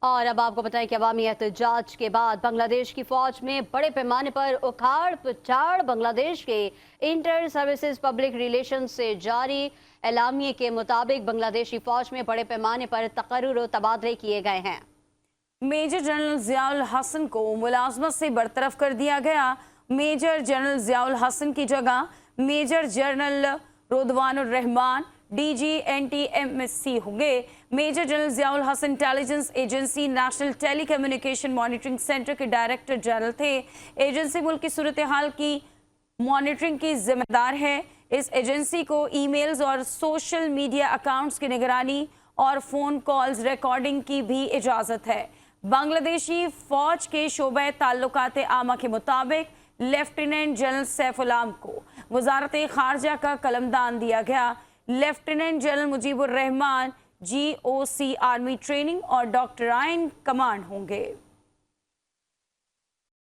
और अब आपको बताएं कि अवामी एहतजाज के बाद बांग्लादेश की फौज में बड़े पैमाने पर उखाड़ पुखाड़। बांग्लादेश के इंटर सर्विसेज पब्लिक रिलेशन से जारी एलामिये के मुताबिक बांग्लादेशी फौज में बड़े पैमाने पर तकर्रुर और तबादले किए गए हैं। मेजर जनरल जियाउल हसन को मुलाजमत से बरतरफ कर दिया गया। मेजर जनरल जियाउल हसन की जगह major general Rodwanur Rahman DGNTMSC होंगे। Major general Ziaul Hasan intelligence agency national telecommunication monitoring centre के डायरेक्टर जनरल थे। एजेंसी मुल्क की सूरत हाल की मॉनिटरिंग की जिम्मेदार है। इस एजेंसी को ईमेल्स और सोशल मीडिया अकाउंट्स की निगरानी और फोन कॉल्स रिकॉर्डिंग की भी इजाजत है। बांग्लादेशी फौज के शोबे ताल्लुकात आमा के मुताबिक लेफ्टिनेंट जनरल सैफुल आलम को वजारत खारजा का कलमदान दिया गया। Lieutenant general Mujibur Rahman GOC army training और डॉक्टराइन कमांड होंगे।